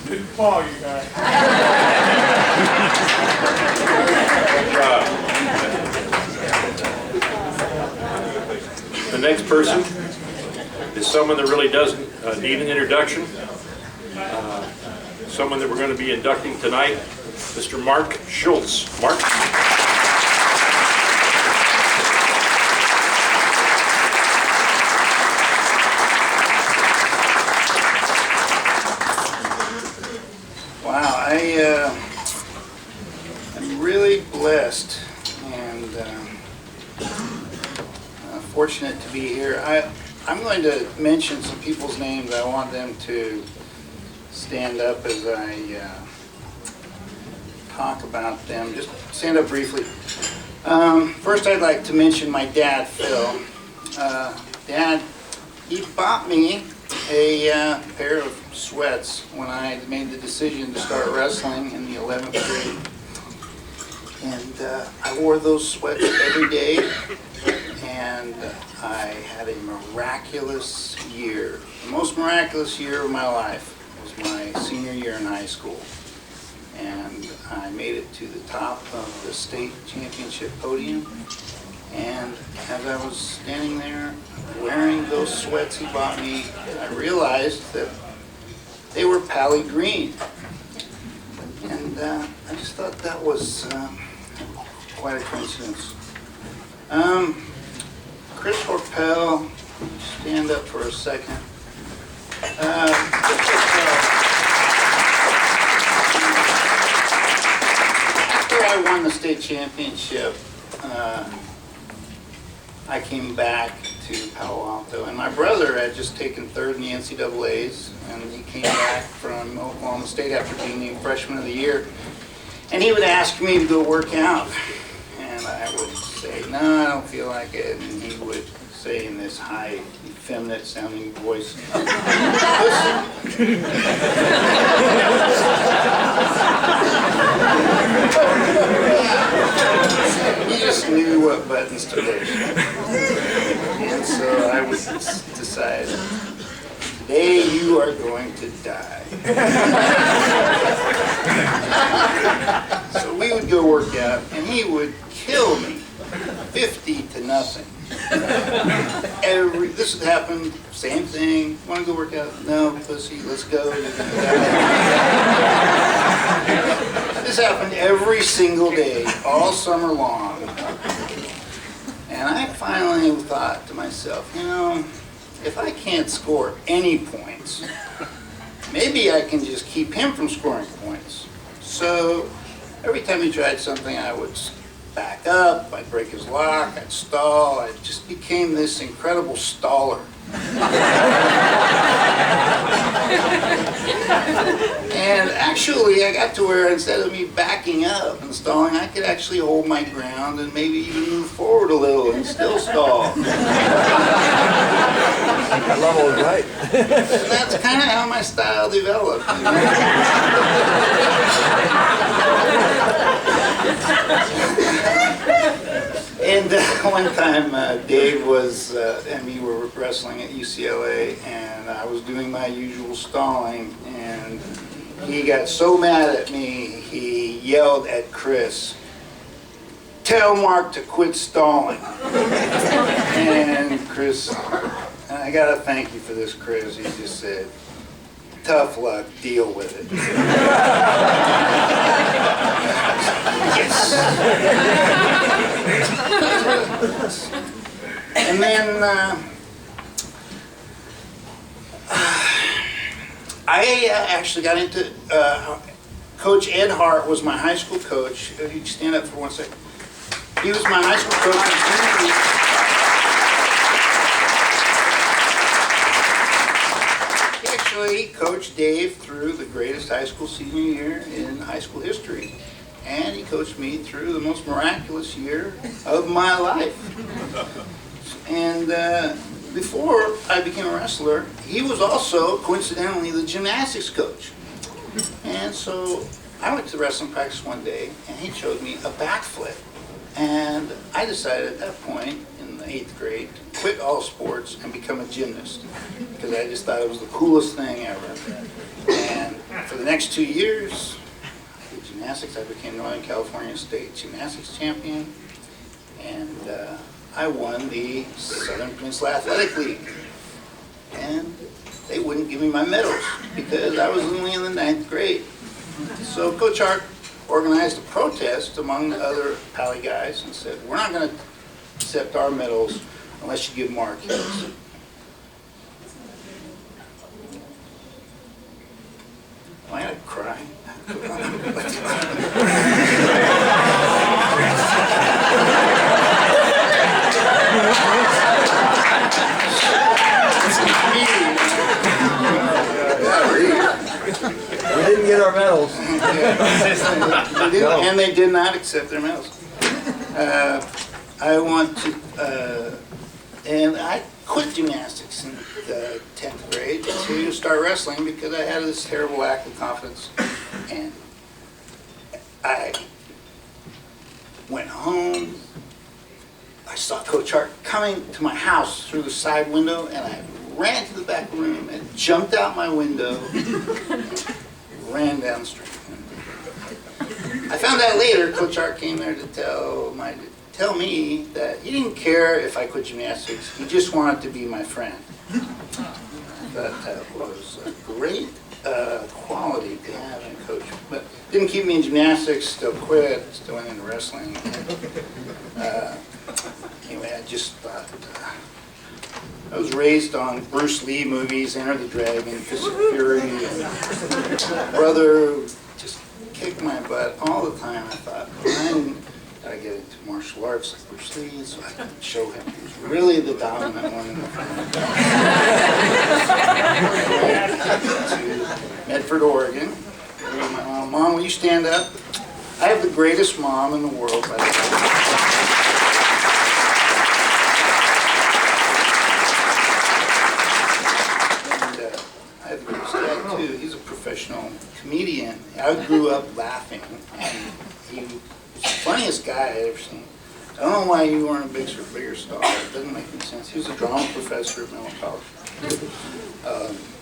Didn't fall, you guys. The next person is someone that really doesn't need an introduction. Someone that we're going to be inducting tonight, Mr. Mark Schultz. Mark. Wow, I'm really blessed and fortunate to be here. I'm going to mention some people's names. I want them to stand up as I talk about them. Just stand up briefly. First, I'd like to mention my dad, Phil. Dad, he bought me a pair of sweats when I made the decision to start wrestling in the 11th grade. And I wore those sweats every day, and I had a miraculous year. The most miraculous year of my life was my senior year in high school. And I made it to the top of the state championship podium. And as I was standing there wearing those sweats he bought me, I realized that they were Pally Green. And I just thought that was quite a coincidence. Chris Horpel, stand up for a second. After I won the state championship, I came back to Palo Alto, and my brother had just taken third in the NCAAs, and he came back from Oklahoma State after being named Freshman of the Year, and he would ask me to go work out, and I would say, no, I don't feel like it, and he would say in this high, effeminate sounding voice, he just knew what buttons to push. And so I would decide, today you are going to die. So we would go work out, and he would kill me, 50-0. This would happen, same thing. Want to go work out? No, pussy, let's go. This happened every single day, all summer long. And I finally thought to myself, you know, if I can't score any points, maybe I can just keep him from scoring points. So every time he tried something, I would back up, I'd break his lock, I'd stall. I just became this incredible staller. And actually, I got to where instead of me backing up and stalling, I could actually hold my ground and maybe even move forward a little and still stall. That level is right. And that's kind of how my style developed. You know? And one time Dave was, and we were wrestling at UCLA, and I was doing my usual stalling, and he got so mad at me, he yelled at Chris, "Tell Mark to quit stalling." And Chris, and I gotta thank you for this, Chris, he just said, "Tough luck, deal with it." Yes. And then I actually got into, Coach Ed Hart was my high school coach. You can stand up for 1 second. He was my high school coach. He actually coached Dave through the greatest high school senior year in high school history. And he coached me through the most miraculous year of my life. And before I became a wrestler, he was also, coincidentally, the gymnastics coach. And so I went to wrestling practice one day, and he showed me a backflip. And I decided at that point, in the 8th grade, to quit all sports and become a gymnast, because I just thought it was the coolest thing ever. And For the next 2 years, I did gymnastics. I became Northern California State Gymnastics Champion, and I won the Southern Peninsula Athletic League. And they wouldn't give me my medals because I was only in the 9th grade. So Coach Hart organized a protest among the other Pally guys and said, we're not going to accept our medals unless you give them our kids. Am I going to cry? We didn't get our medals. And they did not accept their medals. I want to, and I quit gymnastics in the 10th grade to start wrestling because I had this terrible lack of confidence. And I went home. I saw Coach Hart coming to my house through the side window, and I ran to the back room and jumped out my window, ran down the street. I found out later, Coach Hart came there to tell me that he didn't care if I quit gymnastics, he just wanted to be my friend. I thought that was a great quality to have in a coach. But didn't keep me in gymnastics, still quit, still went into wrestling. Anyway, I just thought, I was raised on Bruce Lee movies, Enter the Dragon, Fist of Fury, and my brother just kicked my butt all the time. I thought, I'm gotta get into martial arts like Bruce Lee so I can show him who's really the dominant one in the family. To Medford, Oregon. My mom, will you stand up? I have the greatest mom in the world, by the way. He's a professional comedian. I grew up laughing, and he was the funniest guy I ever seen. I don't know why you weren't a bigger star. It doesn't make any sense. He was a drama professor at Mellon College.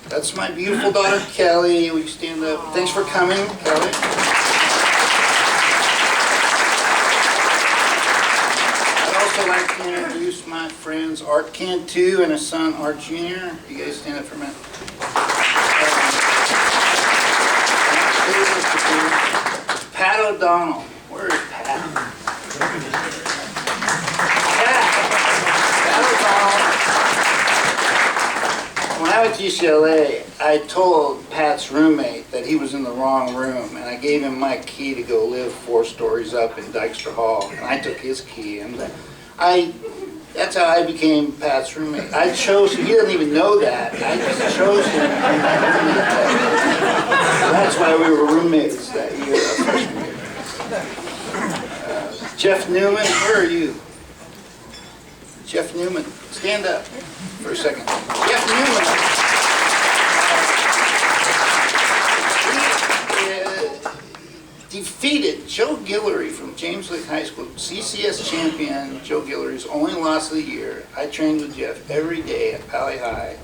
That's my beautiful daughter, Kelly. Will you stand up? Thanks for coming, Kelly. I'd also like to introduce my friends, Art Cantu and his son, Art Jr. You guys stand up for a minute. Pat O'Donnell. Where is Pat? Pat O'Donnell. When I went to UCLA, I told Pat's roommate that he was in the wrong room, and I gave him my key to go live 4 stories up in Dykstra Hall, and I took his key, and that's how I became Pat's roommate. I chose him. He doesn't even know that. I just chose him. That's why we were roommates that year, freshman year. Jeff Newman, where are you? Jeff Newman, stand up for a second. Jeff Newman. He defeated Joe Guillory from James Lake High School, CCS champion. Joe Guillory's only loss of the year. I trained with Jeff every day at Pally High.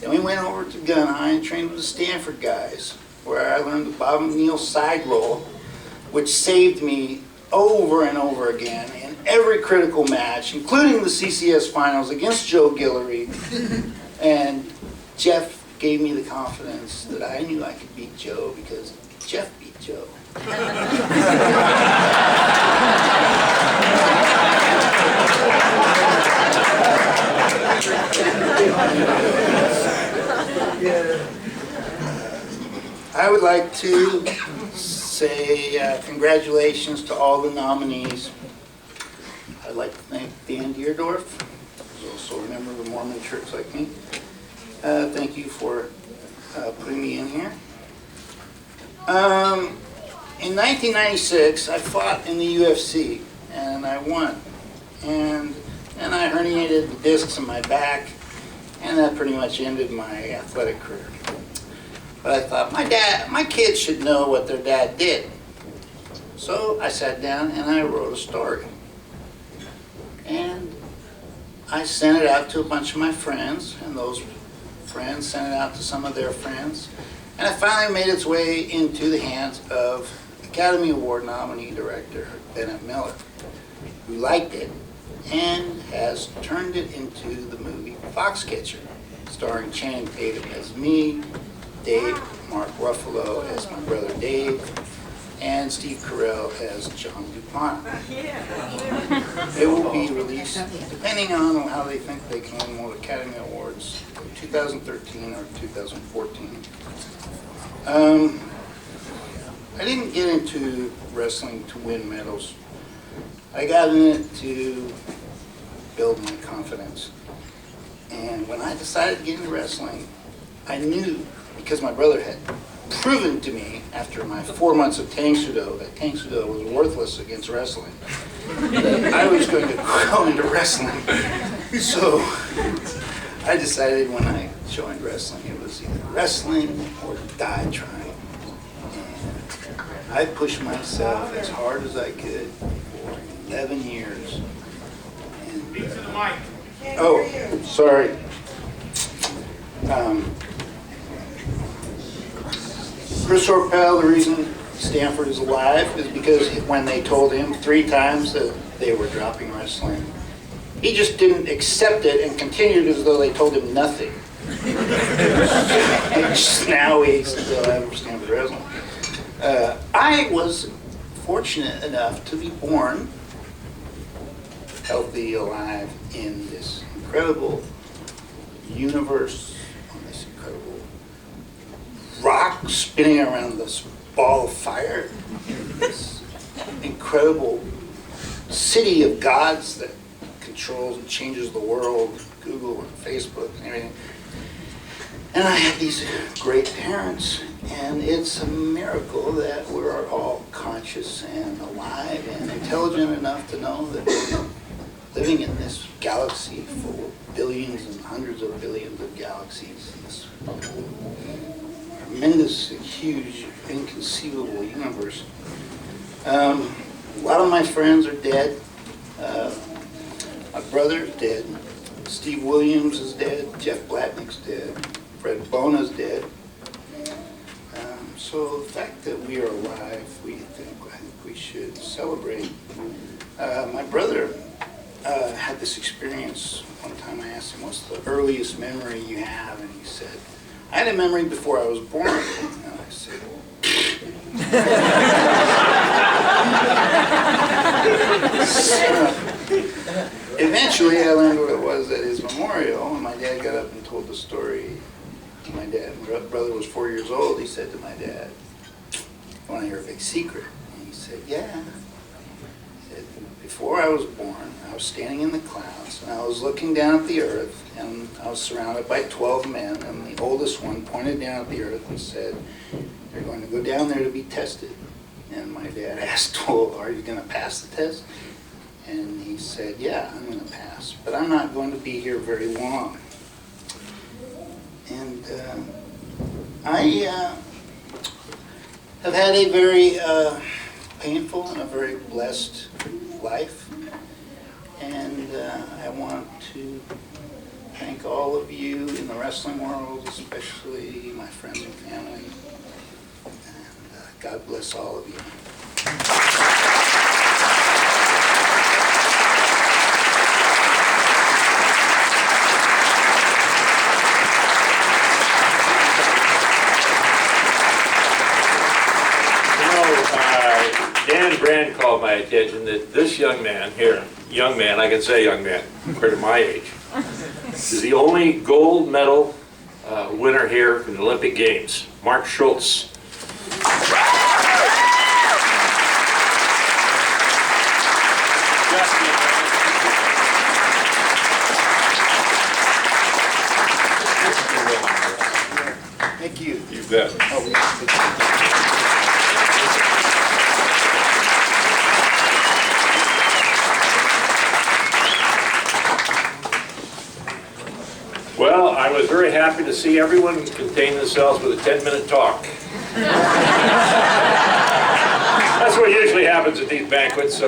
Then we went over to Gun High and trained with the Stanford guys, where I learned the Bob McNeil side roll, which saved me over and over again in every critical match, including the CCS finals against Joe Guillory. And Jeff gave me the confidence that I knew I could beat Joe because Jeff beat Joe. I would like to say congratulations to all the nominees. I'd like to thank Dan Deerdorf, who's also a member of the Mormon Church like me. Thank you for putting me in here. In 1996, I fought in the UFC, and I won. And I herniated the discs in my back, and that pretty much ended my athletic career. But I thought, my kids should know what their dad did. So I sat down and I wrote a story. And I sent it out to a bunch of my friends, and those friends sent it out to some of their friends. And it finally made its way into the hands of Academy Award nominee director Bennett Miller, who liked it and has turned it into the movie Foxcatcher, starring Channing Tatum as me, Dave, Mark Ruffalo as my brother Dave, and Steve Carell as John DuPont. It will be released, depending on how they think they can win more Academy Awards, 2013 or 2014. I didn't get into wrestling to win medals. I got in it to build my confidence. And when I decided to get into wrestling, I knew, because my brother had proven to me after my 4 months of Tang Sudo that Tang Sudo was worthless against wrestling, that I was going to go into wrestling. So I decided when I joined wrestling, it was either wrestling or die trying. And I pushed myself as hard as I could for 11 years. And, oh, sorry. Chris Orpel, the reason Stanford is alive is because when they told him 3 times that they were dropping wrestling, he just didn't accept it and continued as though they told him nothing. Now he's still alive for Stanford Wrestling. I was fortunate enough to be born healthy, alive in this incredible universe, on this incredible rock spinning around this ball of fire, this incredible city of gods that controls and changes the world, Google and Facebook and everything. And I had these great parents, and it's a miracle that we're all conscious and alive and intelligent enough to know that we're living in this galaxy full of billions and hundreds of billions of galaxies, this tremendous, huge, inconceivable universe. A lot of my friends are dead. My brother's dead. Steve Williams is dead. Jeff Blatnick's dead. Fred Bona's dead. So the fact that we are alive, I think we should celebrate. My brother had this experience. One time I asked him, what's the earliest memory you have? And he said, I had a memory before I was born. And I said, eventually I learned what it was at his memorial, and my dad got up and told the story. My brother was 4 years old. He said to my dad, "You want to hear a big secret?" And he said, "Yeah." He said, "Before I was born, I was standing in the clouds, and I was looking down at the earth, and I was surrounded by 12 men, and the oldest one pointed down at the earth and said, 'You're going to go down there to be tested.'" And my dad asked, "Well, are you going to pass the test?" And he said, "Yeah, I'm going to pass, but I'm not going to be here very long." And I have had a very painful and a very blessed life. And I want to thank all of you in the wrestling world, especially my friends and family. And God bless all of you. Dan Brand called my attention that this young man here, I can say young man, compared to my age, is the only gold medal winner here from the Olympic Games, Mark Schultz. Thank you. You bet. Well, I was very happy to see everyone contain themselves with a 10-minute talk. That's what usually happens at these banquets. So